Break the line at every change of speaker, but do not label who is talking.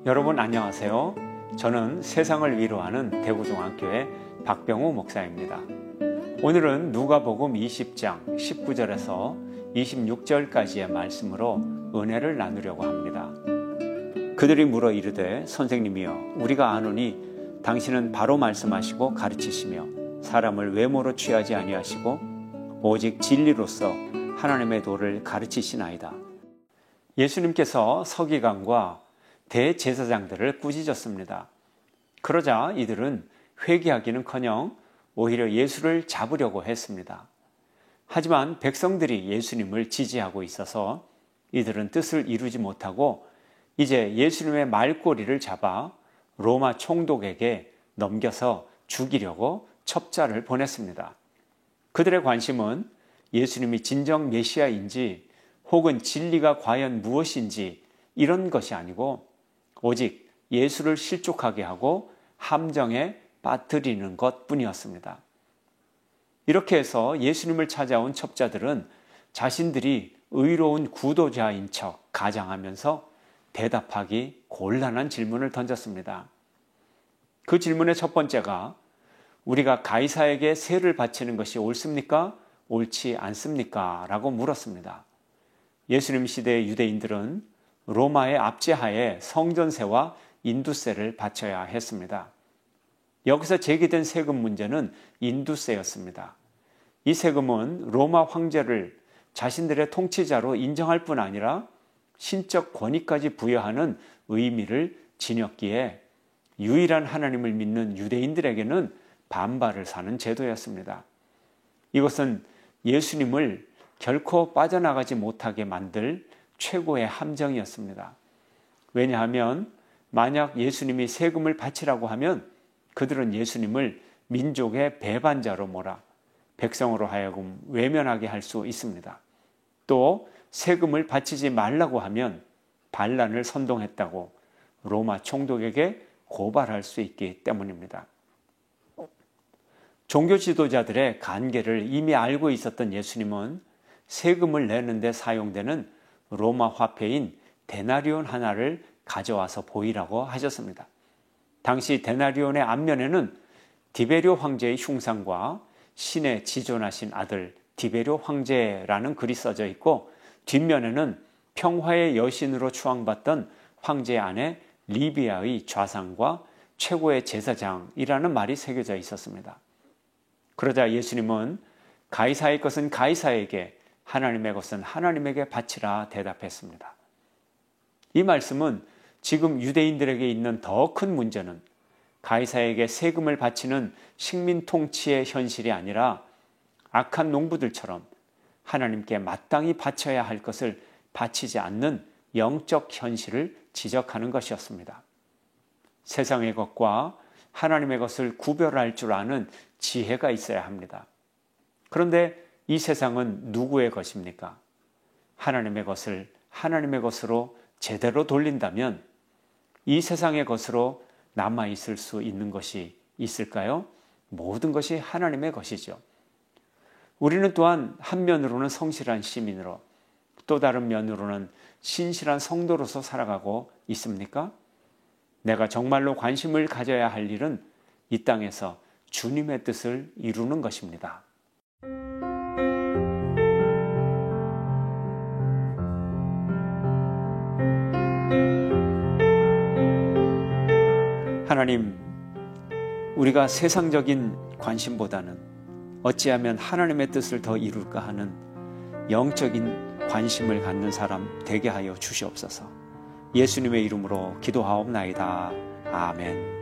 여러분 안녕하세요. 저는 세상을 위로하는 대구중앙교회 박병우 목사입니다. 오늘은 누가복음 20장 19절에서 26절까지의 말씀으로 은혜를 나누려고 합니다. 그들이 물어 이르되 선생님이여 우리가 아노니 당신은 바로 말씀하시고 가르치시며 사람을 외모로 취하지 아니하시고 오직 진리로서 하나님의 도를 가르치시나이다. 예수님께서 서기관과 대제사장들을 꾸짖었습니다. 그러자 이들은 회개하기는커녕 오히려 예수를 잡으려고 했습니다. 하지만 백성들이 예수님을 지지하고 있어서 이들은 뜻을 이루지 못하고 이제 예수님의 말꼬리를 잡아 로마 총독에게 넘겨서 죽이려고 첩자를 보냈습니다. 그들의 관심은 예수님이 진정 메시아인지 혹은 진리가 과연 무엇인지 이런 것이 아니고 오직 예수를 실족하게 하고 함정에 빠뜨리는 것뿐이었습니다. 이렇게 해서 예수님을 찾아온 첩자들은 자신들이 의로운 구도자인 척 가장하면서 대답하기 곤란한 질문을 던졌습니다. 그 질문의 첫 번째가 우리가 가이사에게 세를 바치는 것이 옳습니까? 옳지 않습니까? 라고 물었습니다. 예수님 시대의 유대인들은 로마의 압제하에 성전세와 인두세를 바쳐야 했습니다. 여기서 제기된 세금 문제는 인두세였습니다. 이 세금은 로마 황제를 자신들의 통치자로 인정할 뿐 아니라 신적 권위까지 부여하는 의미를 지녔기에 유일한 하나님을 믿는 유대인들에게는 반발을 사는 제도였습니다. 이것은 예수님을 결코 빠져나가지 못하게 만들 최고의 함정이었습니다. 왜냐하면 만약 예수님이 세금을 바치라고 하면 그들은 예수님을 민족의 배반자로 몰아 백성으로 하여금 외면하게 할 수 있습니다. 또 세금을 바치지 말라고 하면 반란을 선동했다고 로마 총독에게 고발할 수 있기 때문입니다. 종교 지도자들의 간계를 이미 알고 있었던 예수님은 세금을 내는 데 사용되는 로마 화폐인 데나리온 하나를 가져와서 보이라고 하셨습니다. 당시 데나리온의 앞면에는 디베료 황제의 흉상과 신의 지존하신 아들 디베료 황제라는 글이 써져 있고 뒷면에는 평화의 여신으로 추앙받던 황제의 아내 리비아의 좌상과 최고의 제사장이라는 말이 새겨져 있었습니다. 그러자 예수님은 가이사의 것은 가이사에게 하나님의 것은 하나님에게 바치라 대답했습니다. 이 말씀은 지금 유대인들에게 있는 더 큰 문제는 가이사에게 세금을 바치는 식민 통치의 현실이 아니라 악한 농부들처럼 하나님께 마땅히 바쳐야 할 것을 바치지 않는 영적 현실을 지적하는 것이었습니다. 세상의 것과 하나님의 것을 구별할 줄 아는 지혜가 있어야 합니다. 그런데 이 세상은 누구의 것입니까? 하나님의 것을 하나님의 것으로 제대로 돌린다면 이 세상의 것으로 남아있을 수 있는 것이 있을까요? 모든 것이 하나님의 것이죠. 우리는 또한 한면으로는 성실한 시민으로 또 다른 면으로는 신실한 성도로서 살아가고 있습니까? 내가 정말로 관심을 가져야 할 일은 이 땅에서 주님의 뜻을 이루는 것입니다. 하나님, 우리가 세상적인 관심보다는 어찌하면 하나님의 뜻을 더 이룰까 하는 영적인 관심을 갖는 사람 되게 하여 주시옵소서. 예수님의 이름으로 기도하옵나이다. 아멘.